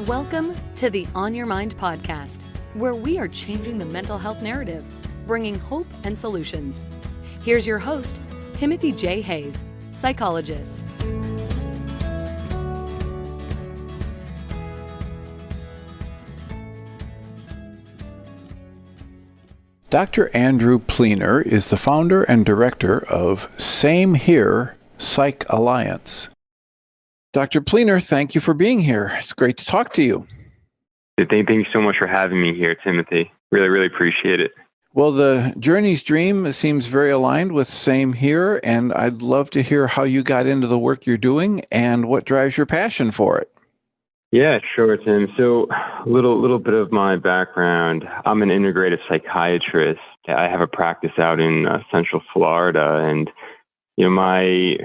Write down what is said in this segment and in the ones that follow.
Welcome to the On Your Mind podcast, where we are changing the mental health narrative, bringing hope and solutions. Here's your host, Timothy J. Hayes, psychologist. Dr. Andrew Pleener is the founder and director of Same Here, Psych Alliance. Dr. Pleener, thank you for being here. It's great to talk to you. Thank you so much for having me here, Timothy. Really appreciate it. Well, the Journey's Dream seems very aligned with Same Here, and I'd love to hear how you got into the work you're doing and what drives your passion for it. Yeah, sure, Tim. So a little bit of my background. I'm an integrative psychiatrist. I have a practice out in Central Florida, and my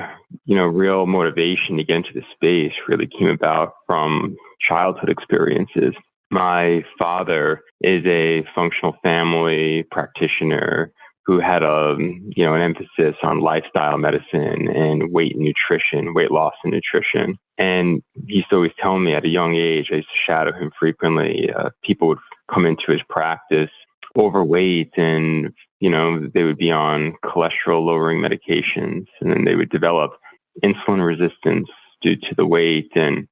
real motivation to get into the space really came about from childhood experiences. My father is a functional family practitioner who had an emphasis on lifestyle medicine and weight loss and nutrition. And he used to always tell me at a young age, I used to shadow him frequently, people would come into his practice overweight and, they would be on cholesterol lowering medications, and then they would develop insulin resistance due to the weight and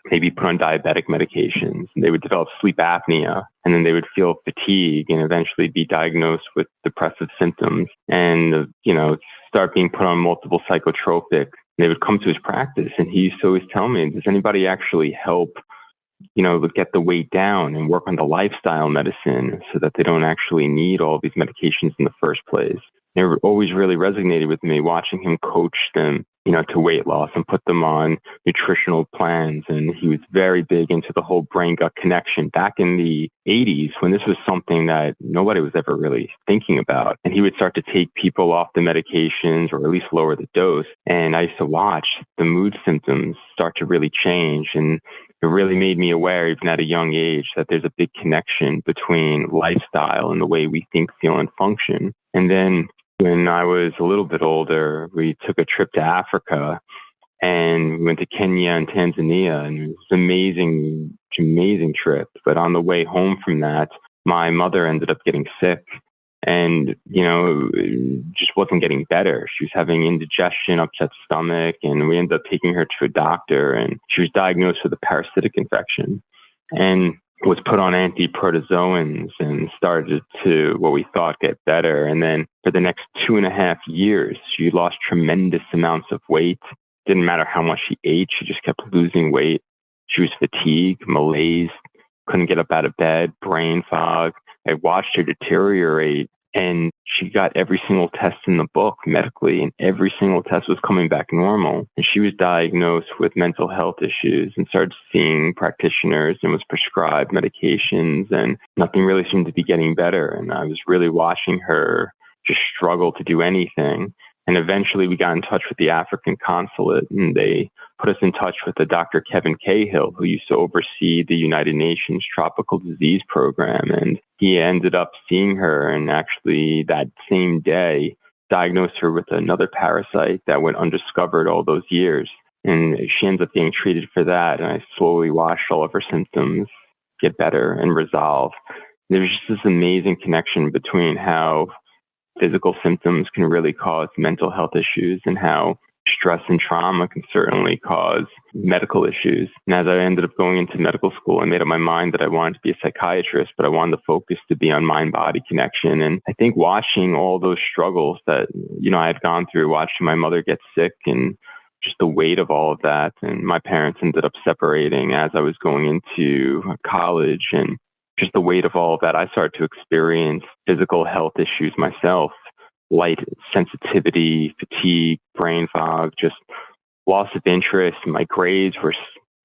maybe put on diabetic medications. And they would develop sleep apnea, and then they would feel fatigue and eventually be diagnosed with depressive symptoms and, start being put on multiple psychotropics. They would come to his practice, and he used to always tell me, does anybody actually help, get the weight down and work on the lifestyle medicine so that they don't actually need all these medications in the first place? It always really resonated with me watching him coach them, to weight loss and put them on nutritional plans. And he was very big into the whole brain-gut connection back in the 80s when this was something that nobody was ever really thinking about. And he would start to take people off the medications or at least lower the dose. And I used to watch the mood symptoms start to really change. And it really made me aware, even at a young age, that there's a big connection between lifestyle and the way we think, feel, and function. And then when I was a little bit older, we took a trip to Africa and we went to Kenya and Tanzania, and it was an amazing trip. But on the way home from that, my mother ended up getting sick and, it just wasn't getting better. She was having indigestion, upset stomach, and we ended up taking her to a doctor, and she was diagnosed with a parasitic infection and was put on antiprotozoans and started to, what we thought, get better. And then for the next 2.5 years, she lost tremendous amounts of weight. Didn't matter how much she ate, she just kept losing weight. She was fatigued, malaise, couldn't get up out of bed, brain fog. I watched her deteriorate, and she got every single test in the book medically, and every single test was coming back normal. And she was diagnosed with mental health issues and started seeing practitioners and was prescribed medications, and nothing really seemed to be getting better. And I was really watching her just struggle to do anything. And eventually we got in touch with the African consulate, and they put us in touch with a Dr. Kevin Cahill, who used to oversee the United Nations Tropical Disease Program. And he ended up seeing her, and actually that same day diagnosed her with another parasite that went undiscovered all those years. And she ends up being treated for that. And I slowly watched all of her symptoms get better and resolve. There's just this amazing connection between how physical symptoms can really cause mental health issues and how stress and trauma can certainly cause medical issues. And as I ended up going into medical school, I made up my mind that I wanted to be a psychiatrist, but I wanted the focus to be on mind-body connection. And I think watching all those struggles that, I had gone through, watching my mother get sick and just the weight of all of that. And my parents ended up separating as I was going into college, and just the weight of all of that, I started to experience physical health issues myself, light sensitivity, fatigue, brain fog, just loss of interest. My grades were,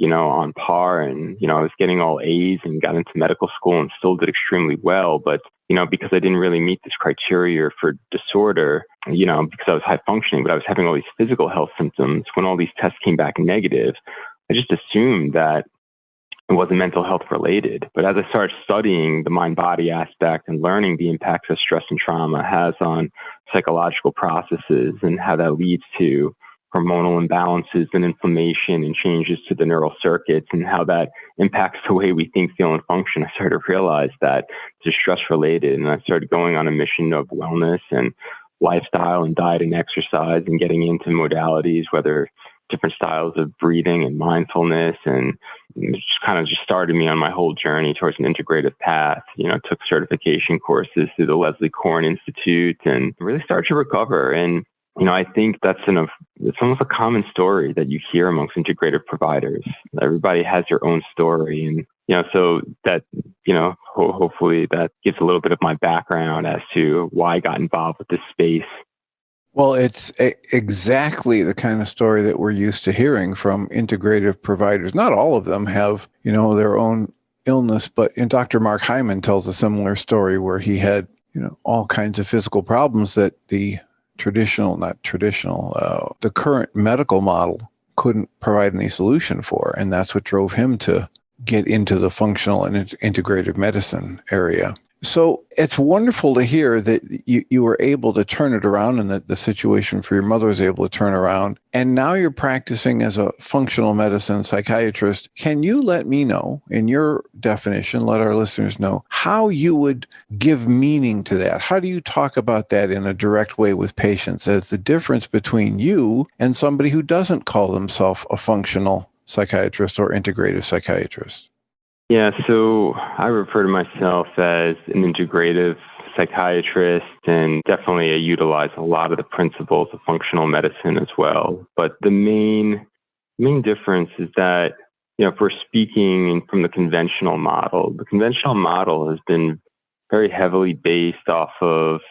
on par, and, I was getting all A's and got into medical school and still did extremely well. But, because I didn't really meet this criteria for disorder, because I was high functioning, but I was having all these physical health symptoms. When all these tests came back negative, I just assumed that it wasn't mental health related. But as I started studying the mind-body aspect and learning the impacts that stress and trauma has on psychological processes and how that leads to hormonal imbalances and inflammation and changes to the neural circuits and how that impacts the way we think, feel, and function, I started to realize that it's stress related. And I started going on a mission of wellness and lifestyle and diet and exercise and getting into modalities, whether different styles of breathing and mindfulness, and it just started me on my whole journey towards an integrative path. Took certification courses through the Leslie Korn Institute and really started to recover. And I think it's almost a common story that you hear amongst integrative providers. Everybody has their own story, and so that hopefully that gives a little bit of my background as to why I got involved with this space. Well, it's exactly the kind of story that we're used to hearing from integrative providers. Not all of them have, their own illness, but Dr. Mark Hyman tells a similar story where he had, all kinds of physical problems that the the current medical model couldn't provide any solution for. And that's what drove him to get into the functional and integrative medicine area. So it's wonderful to hear that you were able to turn it around and that the situation for your mother was able to turn around. And now you're practicing as a functional medicine psychiatrist. Can you let me know, in your definition, let our listeners know, how you would give meaning to that? How do you talk about that in a direct way with patients as the difference between you and somebody who doesn't call themselves a functional psychiatrist or integrative psychiatrist? Yeah, so I refer to myself as an integrative psychiatrist, and definitely I utilize a lot of the principles of functional medicine as well. But the main difference is that, if we're speaking from the conventional model has been very heavily based off of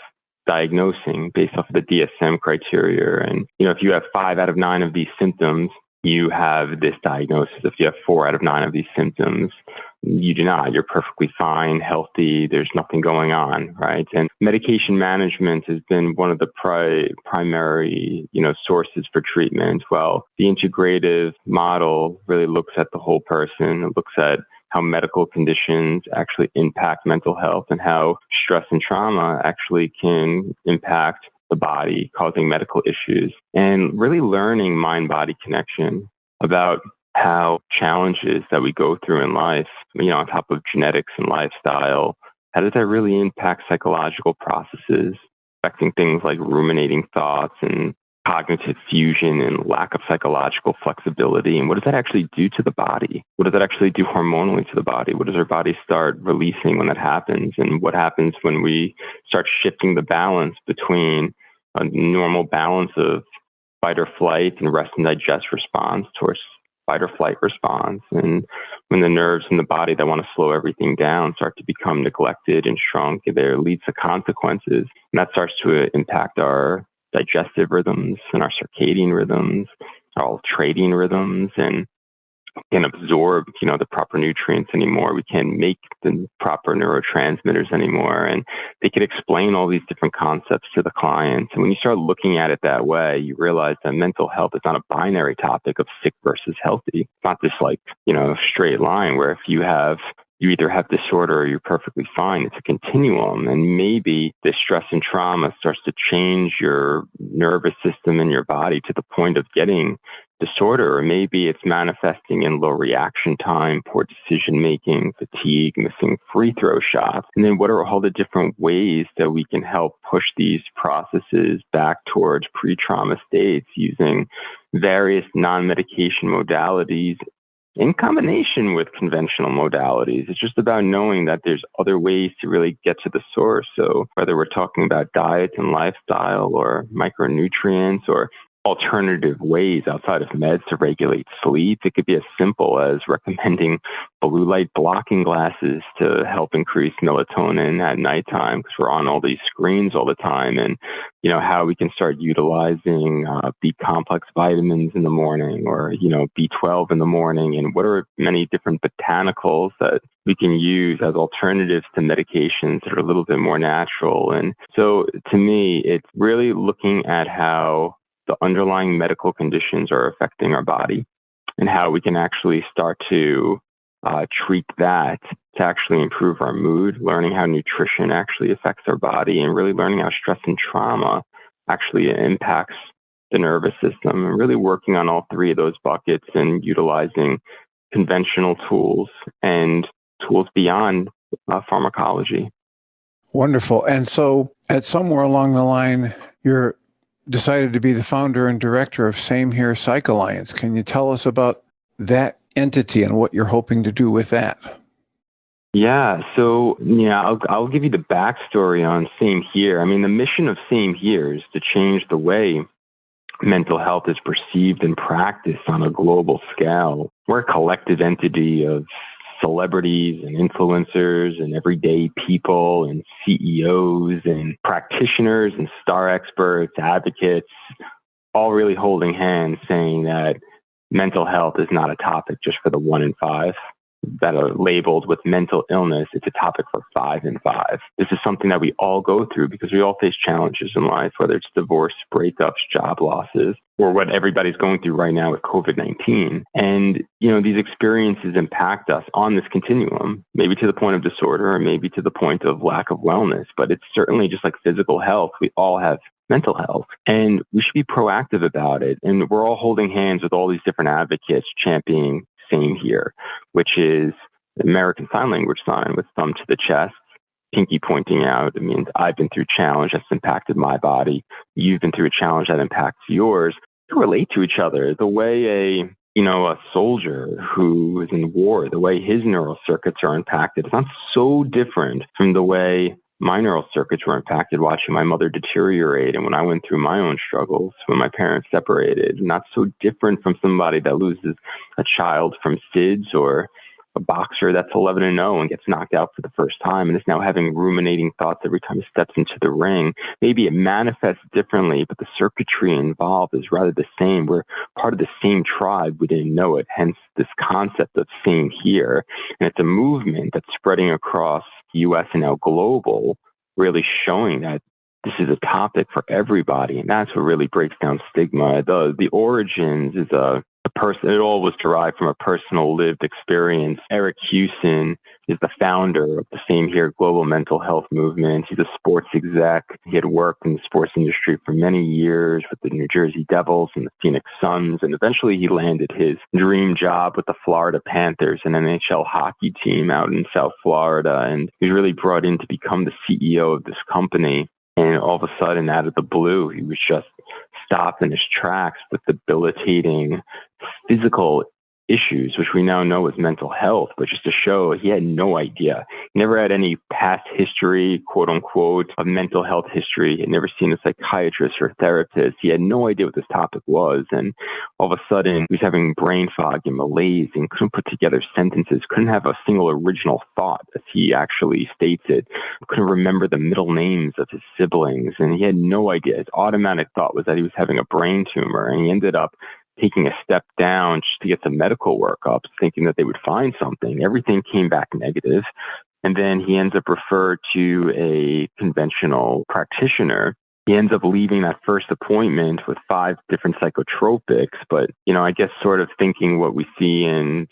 diagnosing, based off of the DSM criteria. And, if you have 5 out of 9 of these symptoms, you have this diagnosis. If you have 4 out of 9 of these symptoms, you do not. You're perfectly fine, healthy. There's nothing going on, right? And medication management has been one of the primary, sources for treatment. Well, the integrative model really looks at the whole person. It looks at how medical conditions actually impact mental health and how stress and trauma actually can impact the body, causing medical issues, and really learning mind-body connection about how challenges that we go through in life, on top of genetics and lifestyle, how does that really impact psychological processes, affecting things like ruminating thoughts and cognitive fusion and lack of psychological flexibility? And what does that actually do to the body? What does that actually do hormonally to the body? What does our body start releasing when that happens? And what happens when we start shifting the balance between a normal balance of fight or flight and rest and digest response towards fight or flight response? And when the nerves in the body that want to slow everything down start to become neglected and shrunk, there leads to consequences. And that starts to impact our digestive rhythms and our circadian rhythms, our ultradian rhythms, and can absorb, the proper nutrients anymore. We can't make the proper neurotransmitters anymore. And they could explain all these different concepts to the clients. And when you start looking at it that way, you realize that mental health is not a binary topic of sick versus healthy. It's not this straight line where if you either have disorder or you're perfectly fine. It's a continuum. And maybe this stress and trauma starts to change your nervous system in your body to the point of getting disorder, or maybe it's manifesting in low reaction time, poor decision making, fatigue, missing free throw shots. And then what are all the different ways that we can help push these processes back towards pre-trauma states using various non-medication modalities in combination with conventional modalities? It's just about knowing that there's other ways to really get to the source. So whether we're talking about diet and lifestyle or micronutrients or alternative ways outside of meds to regulate sleep. It could be as simple as recommending blue light blocking glasses to help increase melatonin at nighttime because we're on all these screens all the time, and how we can start utilizing B complex vitamins in the morning, or B12 in the morning, and what are many different botanicals that we can use as alternatives to medications that are a little bit more natural. And so to me, it's really looking at how the underlying medical conditions are affecting our body and how we can actually start to treat that to actually improve our mood, learning how nutrition actually affects our body, and really learning how stress and trauma actually impacts the nervous system, and really working on all three of those buckets and utilizing conventional tools and tools beyond pharmacology. Wonderful. And so at somewhere along the line, you're decided to be the founder and director of Same Here Psych Alliance. Can you tell us about that entity and what you're hoping to do with that? Yeah, so I'll give you the backstory on Same Here. I mean, the mission of Same Here is to change the way mental health is perceived and practiced on a global scale. We're a collective entity of celebrities and influencers and everyday people and CEOs and practitioners and star experts, advocates, all really holding hands saying that mental health is not a topic just for the 1 in 5 that are labeled with mental illness. It's a topic for 5 in 5. This is something that we all go through because we all face challenges in life, whether it's divorce, breakups, job losses, or what everybody's going through right now with COVID-19. And, these experiences impact us on this continuum, maybe to the point of disorder or maybe to the point of lack of wellness. But it's certainly just like physical health. We all have mental health, and we should be proactive about it. And we're all holding hands with all these different advocates championing Same Here, which is the American Sign Language sign with thumb to the chest, pinky pointing out. It means I've been through a challenge that's impacted my body. You've been through a challenge that impacts yours. To relate to each other, the way a soldier who is in war, the way his neural circuits are impacted, it's not so different from the way my neural circuits were impacted watching my mother deteriorate. And when I went through my own struggles when my parents separated, not so different from somebody that loses a child from SIDS or a boxer that's 11-0 and gets knocked out for the first time and is now having ruminating thoughts every time he steps into the ring. Maybe it manifests differently, but the circuitry involved is rather the same. We're part of the same tribe. We didn't know it, hence this concept of Same Here. And it's a movement that's spreading across the U.S. and now global, really showing that this is a topic for everybody. And that's what really breaks down stigma. The origins is a person, it all was derived from a personal lived experience. Eric Hewson is the founder of the Same Here global mental health movement. He's a sports exec. He had worked in the sports industry for many years with the New Jersey Devils and the Phoenix Suns. And eventually he landed his dream job with the Florida Panthers, an NHL hockey team out in South Florida. And he was really brought in to become the CEO of this company. And all of a sudden, out of the blue, he was just stopped in his tracks with debilitating physical issues, which we now know is mental health, but just to show he had no idea. He never had any past history, quote unquote, of mental health history. He had never seen a psychiatrist or a therapist. He had no idea what this topic was. And all of a sudden, he was having brain fog and malaise and couldn't put together sentences, couldn't have a single original thought, as he actually states it, couldn't remember the middle names of his siblings. And he had no idea. His automatic thought was that he was having a brain tumor. And he ended up taking a step down just to get some medical workups, thinking that they would find something. Everything came back negative. And then he ends up referred to a conventional practitioner. He ends up leaving that first appointment with 5 different psychotropics. But, I guess sort of thinking what we see in,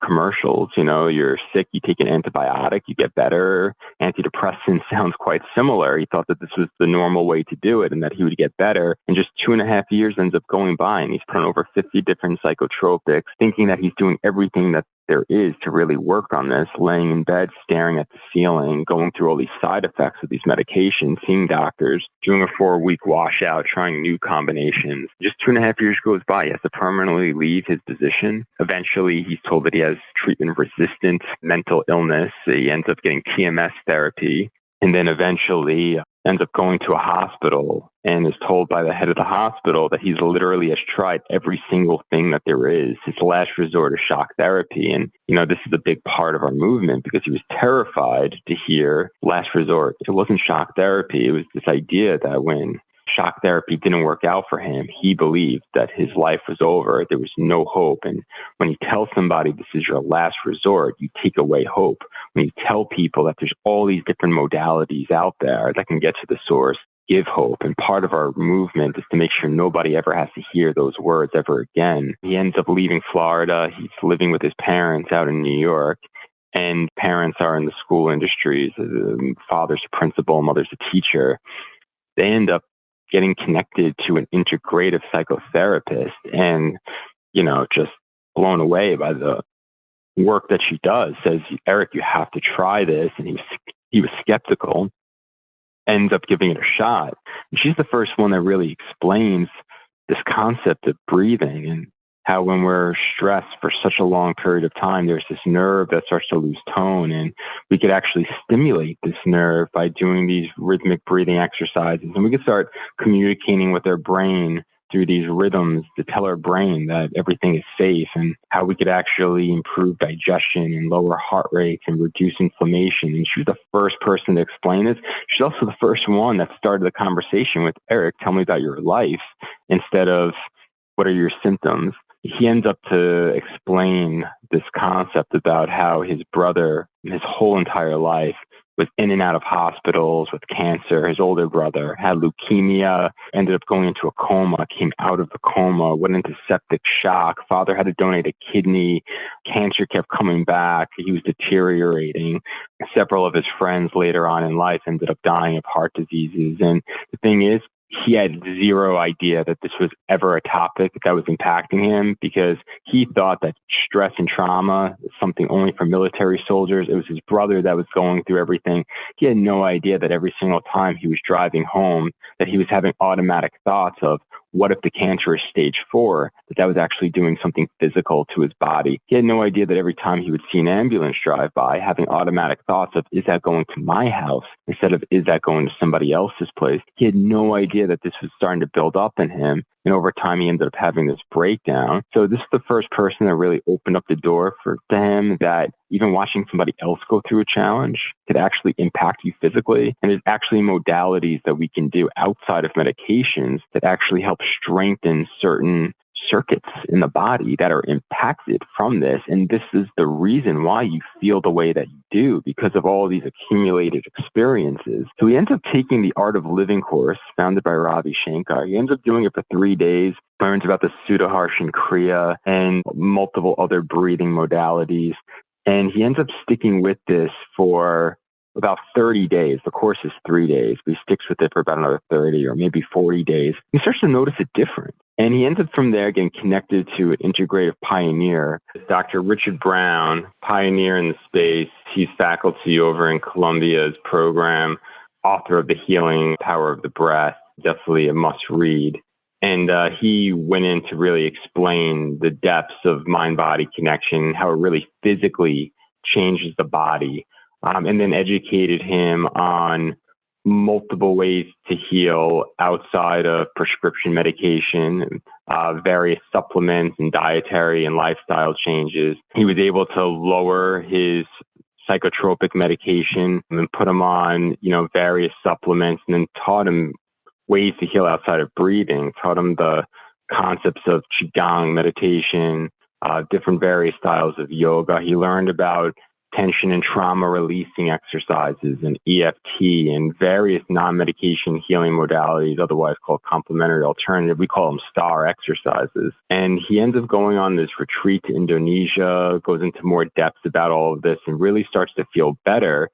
commercials, you're sick, you take an antibiotic, you get better. Antidepressant sounds quite similar. He thought that this was the normal way to do it and that he would get better. And just 2.5 years ends up going by and he's put on over 50 different psychotropics, thinking that he's doing everything that there is to really work on this, laying in bed, staring at the ceiling, going through all these side effects of these medications, seeing doctors, doing a 4-week washout, trying new combinations. Just 2.5 years goes by. He has to permanently leave his position. Eventually, he's told that he has treatment-resistant mental illness. He ends up getting TMS therapy. And then eventually ends up going to a hospital and is told by the head of the hospital that he's literally has tried every single thing that there is. His last resort is shock therapy. And, this is a big part of our movement because he was terrified to hear last resort. It wasn't shock therapy. It was this idea that when shock therapy didn't work out for him, he believed that his life was over. There was no hope. And when you tell somebody this is your last resort, you take away hope. When you tell people that there's all these different modalities out there that can get to the source, give hope. And part of our movement is to make sure nobody ever has to hear those words ever again. He ends up leaving Florida. He's living with his parents out in New York. And parents are in the school industries. Father's a principal, mother's a teacher. They end up getting connected to an integrative psychotherapist and, just blown away by the work that she does. Says, Eric, you have to try this. And he was skeptical, ends up giving it a shot. And she's the first one that really explains this concept of breathing and how when we're stressed for such a long period of time, there's this nerve that starts to lose tone. And we could actually stimulate this nerve by doing these rhythmic breathing exercises. And we could start communicating with our brain through these rhythms to tell our brain that everything is safe, and how we could actually improve digestion and lower heart rates and reduce inflammation. And she was the first person to explain this. She's also the first one that started the conversation with, Eric, tell me about your life instead of what are your symptoms. He ends up to explain this concept about how his brother, his whole entire life, was in and out of hospitals with cancer. His older brother had leukemia, ended up going into a coma, came out of the coma, went into septic shock. Father had to donate a kidney. Cancer kept coming back. He was deteriorating. Several of his friends later on in life ended up dying of heart diseases. And the thing is, he had zero idea that this was ever a topic that was impacting him, because he thought that stress and trauma is something only for military soldiers. It was his brother that was going through everything. He had no idea that every single time he was driving home, that he was having automatic thoughts of, what if the cancer is stage 4, that was actually doing something physical to his body. He had no idea that every time he would see an ambulance drive by, having automatic thoughts of, is that going to my house instead of, is that going to somebody else's place? He had no idea that this was starting to build up in him. And over time, he ended up having this breakdown. So this is the first person that really opened up the door to him, that even watching somebody else go through a challenge could actually impact you physically. And there's actually modalities that we can do outside of medications that actually help strengthen certain circuits in the body that are impacted from this. And this is the reason why you feel the way that you do, because of all these accumulated experiences. So he ends up taking the Art of Living course founded by Ravi Shankar. He ends up doing it for 3 days, learns about the Sudaharshan Kriya and multiple other breathing modalities. And he ends up sticking with this for about 30 days. The course is 3 days, but he sticks with it for about another 30 or maybe 40 days. He starts to notice a difference. And he ends up from there getting connected to an integrative pioneer, Dr. Richard Brown, pioneer in the space. He's faculty over in Columbia's program, author of The Healing Power of the Breath, definitely a must read. And he went in to really explain the depths of mind-body connection, how it really physically changes the body, and then educated him on multiple ways to heal outside of prescription medication, various supplements and dietary and lifestyle changes. He was able to lower his psychotropic medication and put him on, various supplements, and then taught him ways to heal outside of breathing, taught him the concepts of Qigong meditation, different various styles of yoga. He learned about tension and trauma releasing exercises and EFT and various non-medication healing modalities, otherwise called complementary alternative. We call them STAR exercises. And he ends up going on this retreat to Indonesia, goes into more depth about all of this, and really starts to feel better.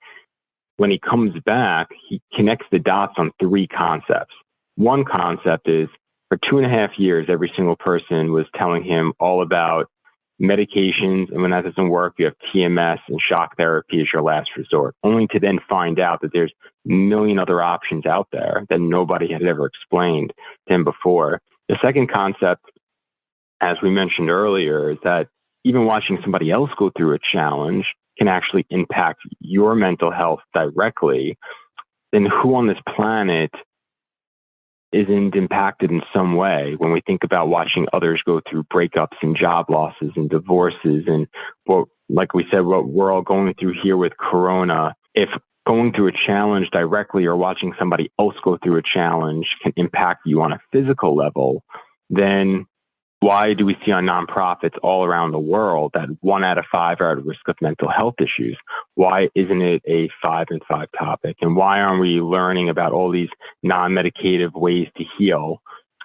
When he comes back, he connects the dots on 3 concepts. One concept is, for 2.5 years, every single person was telling him all about medications, and when that doesn't work, you have TMS and shock therapy as your last resort, only to then find out that there's a million other options out there that nobody had ever explained to him before. The second concept, as we mentioned earlier, is that even watching somebody else go through a challenge can actually impact your mental health directly. Then who on this planet isn't impacted in some way when we think about watching others go through breakups and job losses and divorces and like we said, what we're all going through here with Corona. If going through a challenge directly or watching somebody else go through a challenge can impact you on a physical level, then why do we see on nonprofits all around the world that 1 out of 5 are at risk of mental health issues? Why isn't it a 5 and 5 topic? And why aren't we learning about all these non-medicative ways to heal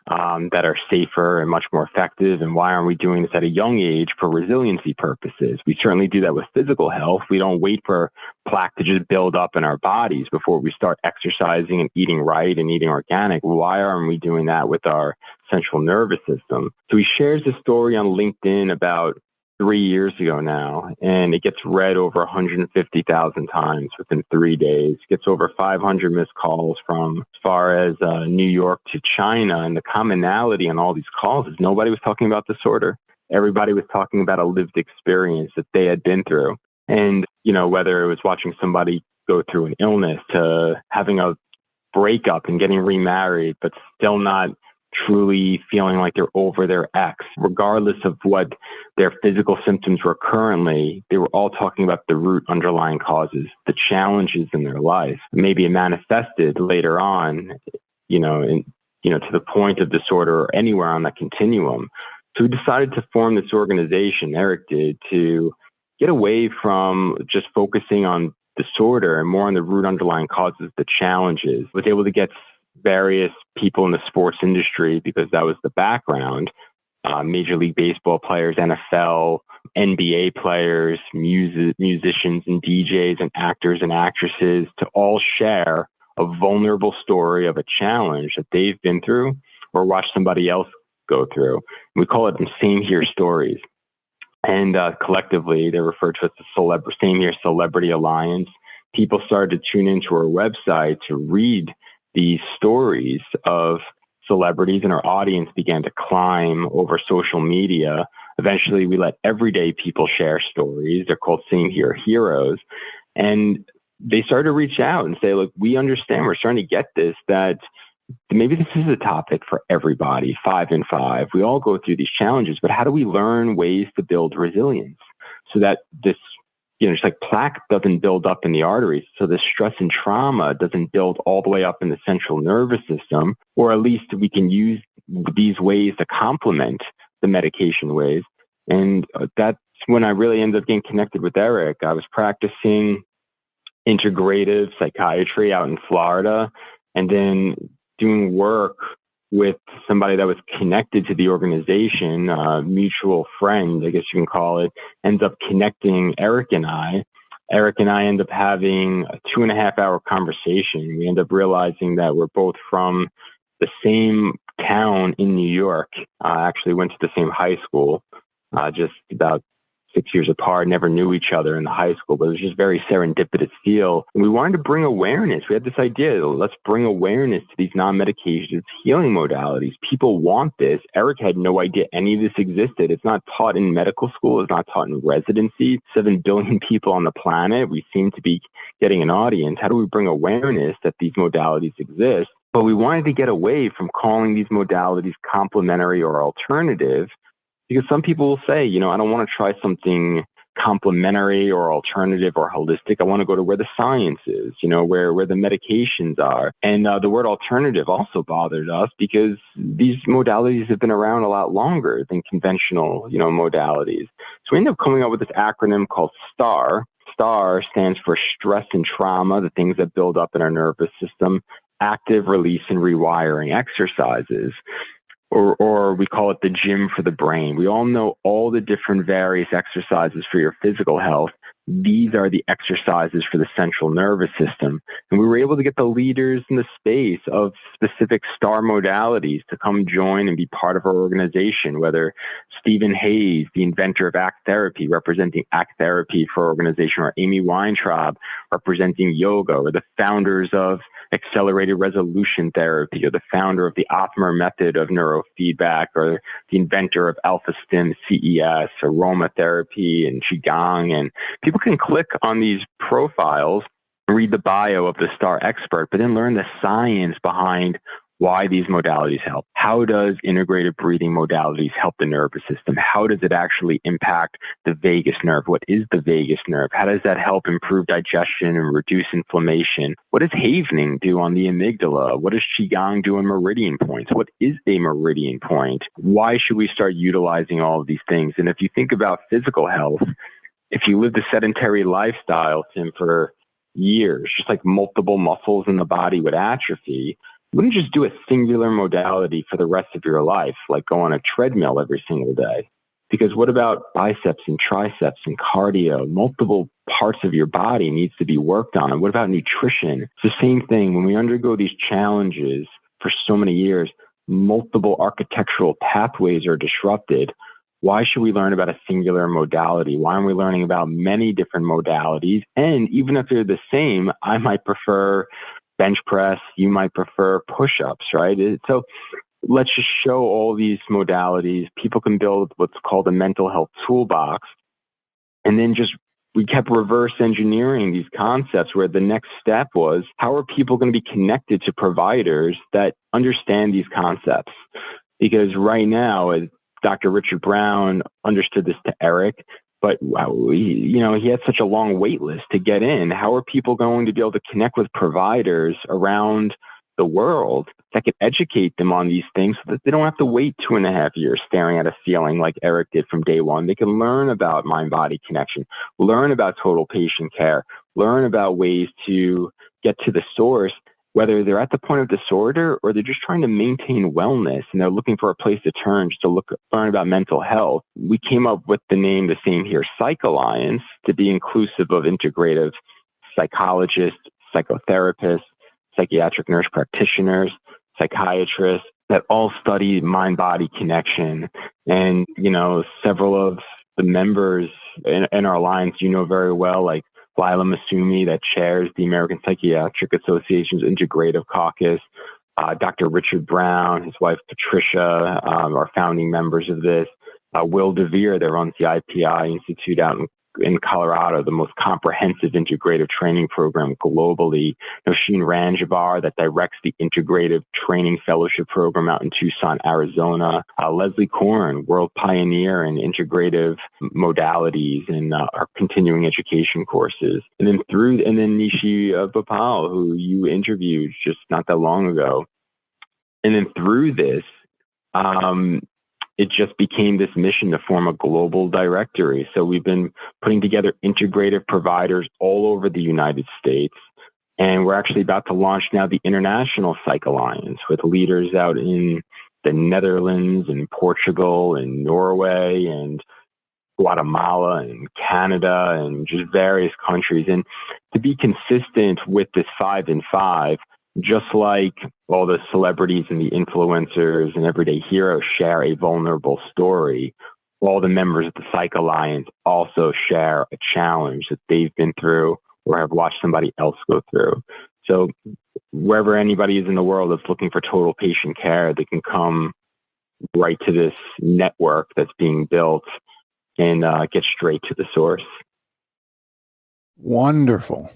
that are safer and much more effective? And why aren't we doing this at a young age for resiliency purposes? We certainly do that with physical health. We don't wait for plaque to just build up in our bodies before we start exercising and eating right and eating organic. Why aren't we doing that with our central nervous system? So he shares this story on LinkedIn about 3 years ago now, and it gets read over 150,000 times within 3 days. Gets over 500 missed calls from as far as New York to China. And the commonality on all these calls is nobody was talking about disorder. Everybody was talking about a lived experience that they had been through. And, whether it was watching somebody go through an illness to having a breakup and getting remarried, but still not truly feeling like they're over their ex, regardless of what their physical symptoms were currently, they were all talking about the root underlying causes, the challenges in their life. Maybe it manifested later on, to the point of disorder or anywhere on that continuum. So we decided to form this organization, Eric did, to get away from just focusing on disorder and more on the root underlying causes, the challenges. Was able to get various people in the sports industry, because that was the background, Major League Baseball players, NFL, NBA players, musicians and DJs and actors and actresses, to all share a vulnerable story of a challenge that they've been through or watched somebody else go through. And we call it Same Here Stories. And collectively, they're referred to as the Same Here Celebrity Alliance. People started to tune into our website to read these stories of celebrities, and our audience began to climb over social media. Eventually, we let everyday people share stories. They're called Same Here Heroes. And they started to reach out and say, look, we understand, we're starting to get this, that maybe this is a topic for everybody, 5 and 5. We all go through these challenges, but how do we learn ways to build resilience so that this, just like plaque doesn't build up in the arteries, so the stress and trauma doesn't build all the way up in the central nervous system, or at least we can use these ways to complement the medication ways. And that's when I really ended up getting connected with Eric. I was practicing integrative psychiatry out in Florida, and then doing work with somebody that was connected to the organization, a mutual friend, I guess you can call it, ends up connecting Eric and I. Eric and I end up having a 2.5-hour conversation. We end up realizing that we're both from the same town in New York. Actually went to the same high school, just about 6 years apart, never knew each other in the high school, but it was just very serendipitous feel. And we wanted to bring awareness. We had this idea, let's bring awareness to these non-medicated healing modalities. People want this. Eric had no idea any of this existed. It's not taught in medical school. It's not taught in residency. 7 billion people on the planet. We seem to be getting an audience. How do we bring awareness that these modalities exist? But we wanted to get away from calling these modalities complementary or alternative, because some people will say, I don't want to try something complementary or alternative or holistic. I want to go to where the science is, where the medications are. And the word alternative also bothered us, because these modalities have been around a lot longer than conventional, modalities. So we ended up coming up with this acronym called STAR. STAR stands for stress and trauma, the things that build up in our nervous system, active release and rewiring exercises. Or we call it the gym for the brain. We all know all the different various exercises for your physical health. These are the exercises for the central nervous system. And we were able to get the leaders in the space of specific STAR modalities to come join and be part of our organization, whether Stephen Hayes, the inventor of ACT therapy, representing ACT therapy for our organization, or Amy Weintraub, representing yoga, or the founders of accelerated resolution therapy, or the founder of the Optimer method of neurofeedback, or the inventor of Alpha Stim CES, aromatherapy, and Qigong. And people can click on these profiles, read the bio of the STAR expert, but then learn the science behind why these modalities help. How does integrated breathing modalities help the nervous system? How does it actually impact the vagus nerve? What is the vagus nerve? How does that help improve digestion and reduce inflammation? What does Havening do on the amygdala? What does Qigong do on meridian points? What is a meridian point? Why should we start utilizing all of these things? And if you think about physical health, if you lived a sedentary lifestyle, Tim, for years, just like multiple muscles in the body would atrophy, wouldn't just do a singular modality for the rest of your life, like go on a treadmill every single day. Because what about biceps and triceps and cardio? Multiple parts of your body needs to be worked on. And what about nutrition? It's the same thing. When we undergo these challenges for so many years, multiple architectural pathways are disrupted. Why should we learn about a singular modality? Why aren't we learning about many different modalities? And even if they're the same, I might prefer bench press, you might prefer push-ups, right? So let's just show all these modalities. People can build what's called a mental health toolbox. And then we kept reverse engineering these concepts where the next step was, how are people going to be connected to providers that understand these concepts? Because right now, Dr. Richard Brown understood this to Eric, but he had such a long wait list to get in. How are people going to be able to connect with providers around the world that could educate them on these things so that they don't have to wait 2.5 years staring at a ceiling like Eric did from day one? They can learn about mind-body connection, learn about total patient care, learn about ways to get to the source, whether they're at the point of disorder or they're just trying to maintain wellness and they're looking for a place to turn just to learn about mental health. We came up with the name, the Same Here Psych Alliance, to be inclusive of integrative psychologists, psychotherapists, psychiatric nurse practitioners, psychiatrists that all study mind-body connection. And, several of the members in our alliance, very well, like Lila Masumi, that chairs the American Psychiatric Association's Integrative Caucus, Dr. Richard Brown, his wife Patricia, are founding members of this. Will DeVere, that runs the IPI Institute out in Colorado, the most comprehensive integrative training program globally. Nosheen Ranjabar, that directs the integrative training fellowship program out in Tucson, Arizona. Leslie Korn, world pioneer in integrative modalities and our continuing education courses. And then Nishi Bhopal, who you interviewed just not that long ago. And then through this, it just became this mission to form a global directory. So we've been putting together integrative providers all over the United States. And we're actually about to launch now the International Psych Alliance with leaders out in the Netherlands and Portugal and Norway and Guatemala and Canada and just various countries. And to be consistent with this 5 in 5, just like all the celebrities and the influencers and everyday heroes share a vulnerable story, all the members of the Psych Alliance also share a challenge that they've been through or have watched somebody else go through. So wherever anybody is in the world that's looking for total patient care, they can come right to this network that's being built and get straight to the source. Wonderful.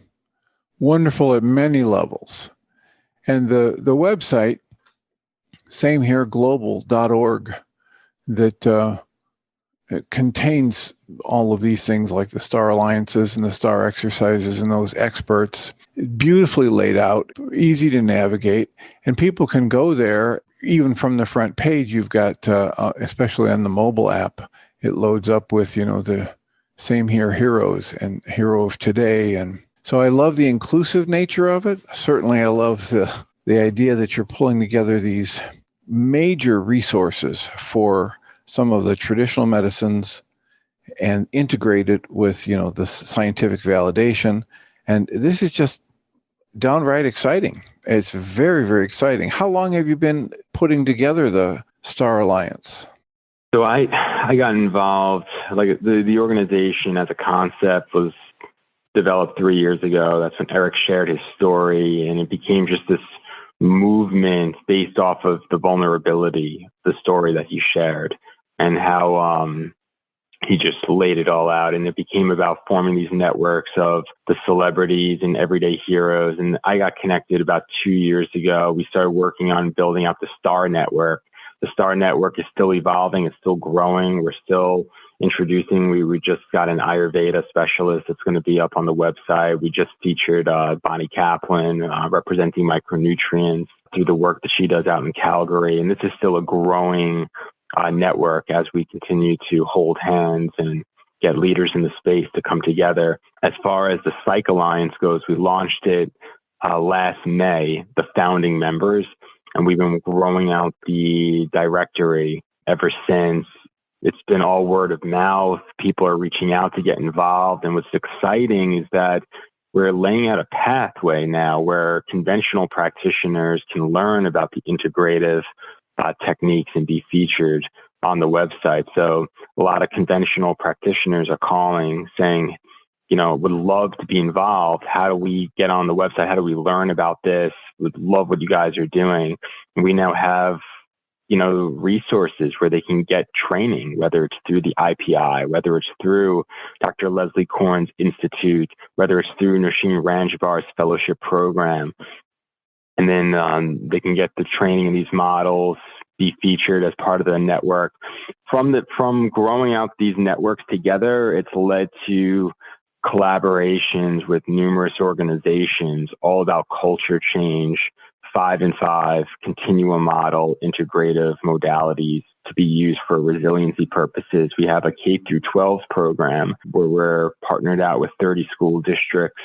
Wonderful at many levels. And the website, samehereglobal.org, that it contains all of these things like the STAR Alliances and the STAR exercises and those experts, beautifully laid out, easy to navigate, and people can go there. Even from the front page, you've got, especially on the mobile app, it loads up with, the Same Here heroes and Hero of Today. And so I love the inclusive nature of it. Certainly I love the idea that you're pulling together these major resources for some of the traditional medicines and integrate it with, the scientific validation. And this is just downright exciting. It's very, very exciting. How long have you been putting together the STAR Alliance? So I got involved, like the organization as a concept was developed 3 years ago. That's when Eric shared his story, and it became just this movement based off of the vulnerability, the story that he shared, and how he just laid it all out. And it became about forming these networks of the celebrities and everyday heroes. And I got connected about 2 years ago. We started working on building out the STAR Network. The STAR Network is still evolving. It's still growing. We're still introducing. We just got an Ayurveda specialist that's going to be up on the website. We just featured Bonnie Kaplan representing micronutrients through the work that she does out in Calgary. And this is still a growing network as we continue to hold hands and get leaders in the space to come together. As far as the Psych Alliance goes, we launched it last May, the founding members, and we've been growing out the directory ever since. It's been all word of mouth. People are reaching out to get involved. And what's exciting is that we're laying out a pathway now where conventional practitioners can learn about the integrative techniques and be featured on the website. So a lot of conventional practitioners are calling saying, would love to be involved. How do we get on the website? How do we learn about this? Would love what you guys are doing. And we now have, resources where they can get training, whether it's through the IPI, whether it's through Dr. Leslie Korn's Institute, whether it's through Nosheen Ranjabar's fellowship program. And then they can get the training in these models, be featured as part of the network. From growing out these networks together, it's led to collaborations with numerous organizations all about culture change, 5 and 5 continuum model, integrative modalities to be used for resiliency purposes. We have a K through 12 program where we're partnered out with 30 school districts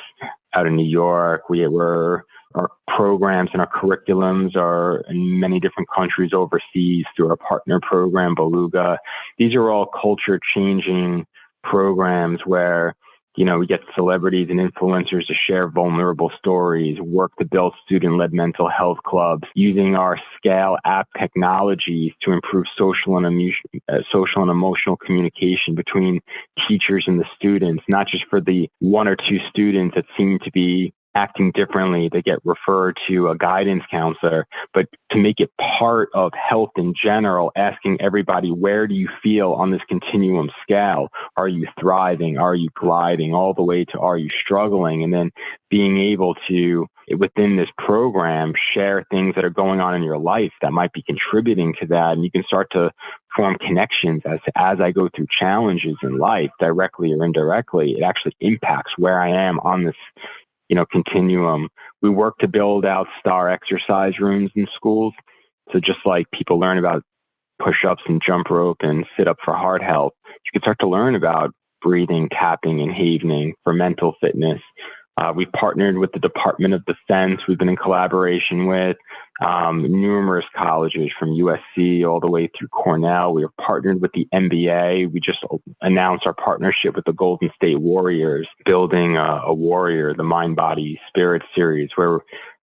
out in New York. Our programs and our curriculums are in many different countries overseas through our partner program, Beluga. These are all culture changing programs where we get celebrities and influencers to share vulnerable stories, work to build student-led mental health clubs, using our Scale app technologies to improve social and emotional communication between teachers and the students, not just for the 1 or 2 students that seem to be acting differently that get referred to a guidance counselor, but to make it part of health in general, asking everybody, where do you feel on this continuum scale? Are you thriving? Are you gliding? All the way to, are you struggling? And then being able to, within this program, share things that are going on in your life that might be contributing to that. And you can start to form connections as I go through challenges in life, directly or indirectly. It actually impacts where I am on this continuum. We work to build out STAR exercise rooms in schools. So just like people learn about push-ups and jump rope and sit up for heart health, you can start to learn about breathing, tapping, and havening for mental fitness. We've partnered with the Department of Defense. We've been in collaboration with numerous colleges from USC all the way through Cornell. We have partnered with the NBA. We just announced our partnership with the Golden State Warriors, building a warrior, the Mind, Body, Spirit series, where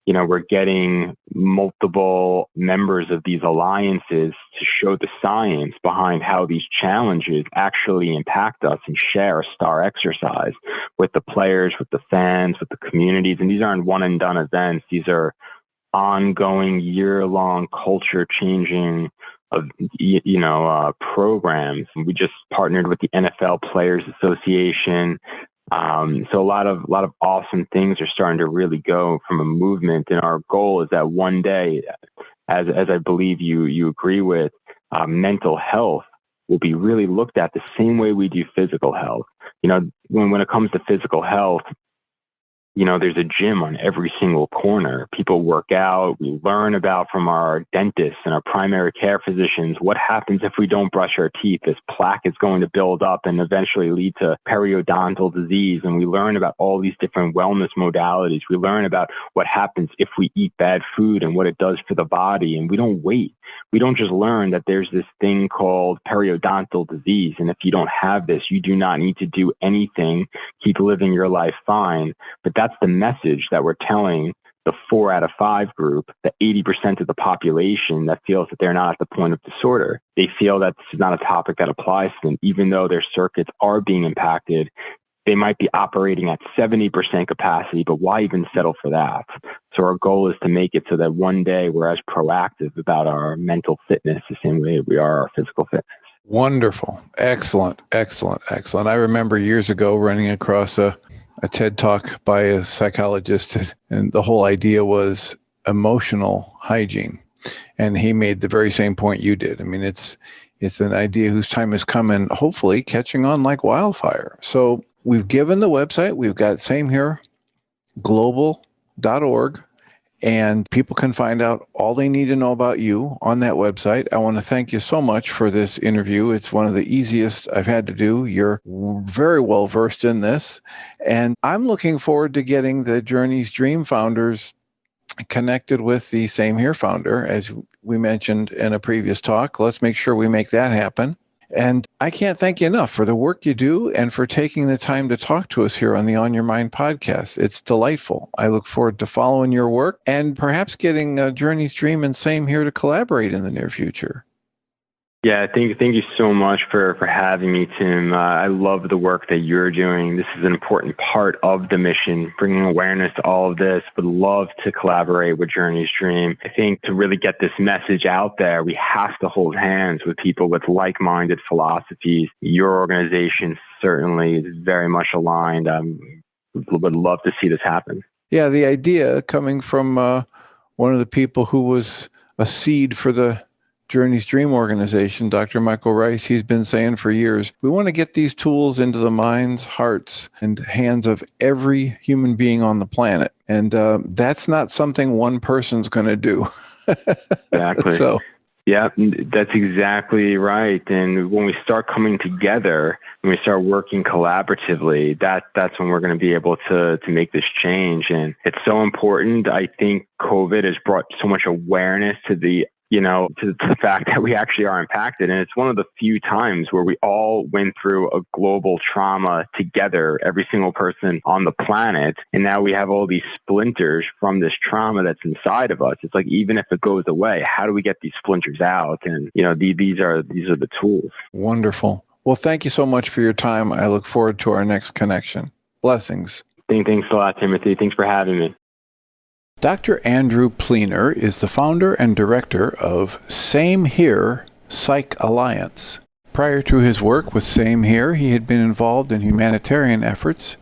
we're getting multiple members of these alliances to show the science behind how these challenges actually impact us and share a STAR exercise with the players, with the fans, with the communities. And these aren't one and done events. These are ongoing, year-long, culture-changing programs. We just partnered with the NFL Players Association. So a lot of awesome things are starting to really go from a movement. And our goal is that one day, as I believe you agree with, mental health will be really looked at the same way we do physical health. When it comes to physical health, there's a gym on every single corner. People work out. We learn about from our dentists and our primary care physicians what happens if we don't brush our teeth. This plaque is going to build up and eventually lead to periodontal disease. And we learn about all these different wellness modalities. We learn about what happens if we eat bad food and what it does for the body. And we don't wait. We don't just learn that there's this thing called periodontal disease. And if you don't have this, you do not need to do anything. Keep living your life fine. But that's the message that we're telling the 4 out of 5 group, the 80% of the population that feels that they're not at the point of disorder. They feel that this is not a topic that applies to them, even though their circuits are being impacted. They might be operating at 70% capacity, but why even settle for that? So our goal is to make it so that one day we're as proactive about our mental fitness the same way we are our physical fitness. Wonderful. Excellent. I remember years ago running across a TED talk by a psychologist, and the whole idea was emotional hygiene. And he made the very same point you did. I mean, it's an idea whose time is coming, hopefully catching on like wildfire. So we've given the website. We've got same here, global.org. and people can find out all they need to know about you on that website. I want to thank you so much for this interview. It's one of the easiest I've had to do. You're very well versed in this, and I'm looking forward to getting the Journey's Dream founders connected with the Same Here founder, as we mentioned in a previous talk. Let's make sure we make that happen. And I can't thank you enough for the work you do and for taking the time to talk to us here on the On Your Mind podcast. It's delightful. I look forward to following your work and perhaps getting Journey's Dream and Same Here to collaborate in the near future. Yeah, thank you so much for having me, Tim. I love the work that you're doing. This is an important part of the mission, bringing awareness to all of this. Would love to collaborate with Journey's Dream. I think to really get this message out there, we have to hold hands with people with like-minded philosophies. Your organization certainly is very much aligned. Would love to see this happen. Yeah, the idea coming from one of the people who was a seed for the Journey's Dream organization, Dr. Michael Rice, he's been saying for years, we want to get these tools into the minds, hearts, and hands of every human being on the planet. And that's not something one person's going to do. Exactly. So, yeah, that's exactly right. And when we start coming together, when we start working collaboratively, that's when we're going to be able to make this change. And it's so important. I think COVID has brought so much awareness to the fact that we actually are impacted. And it's one of the few times where we all went through a global trauma together, every single person on the planet. And now we have all these splinters from this trauma that's inside of us. It's like, even if it goes away, how do we get these splinters out? And, these are the tools. Wonderful. Well, thank you so much for your time. I look forward to our next connection. Blessings. Thanks a lot, Timothy. Thanks for having me. Dr. Andrew Pleener is the founder and director of Same Here, Psych Alliance. Prior to his work with Same Here, he had been involved in humanitarian efforts,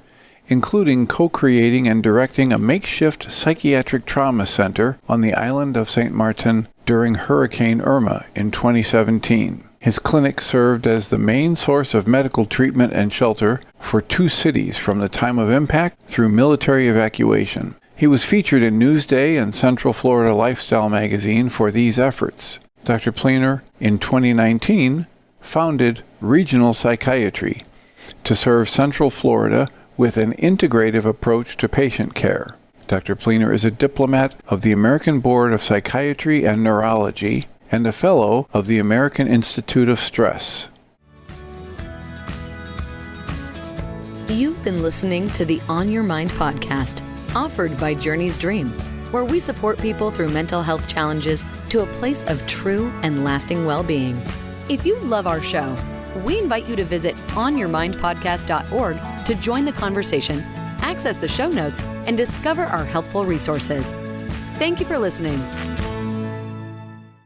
including co-creating and directing a makeshift psychiatric trauma center on the island of St. Martin during Hurricane Irma in 2017. His clinic served as the main source of medical treatment and shelter for 2 cities from the time of impact through military evacuation. He was featured in Newsday and Central Florida Lifestyle magazine for these efforts. Dr. Pleener, in 2019, founded Regional Psychiatry to serve Central Florida with an integrative approach to patient care. Dr. Pleener is a diplomat of the American Board of Psychiatry and Neurology and a fellow of the American Institute of Stress. You've been listening to the On Your Mind podcast, offered by Journey's Dream, where we support people through mental health challenges to a place of true and lasting well-being. If you love our show, we invite you to visit onyourmindpodcast.org to join the conversation, access the show notes, and discover our helpful resources. Thank you for listening.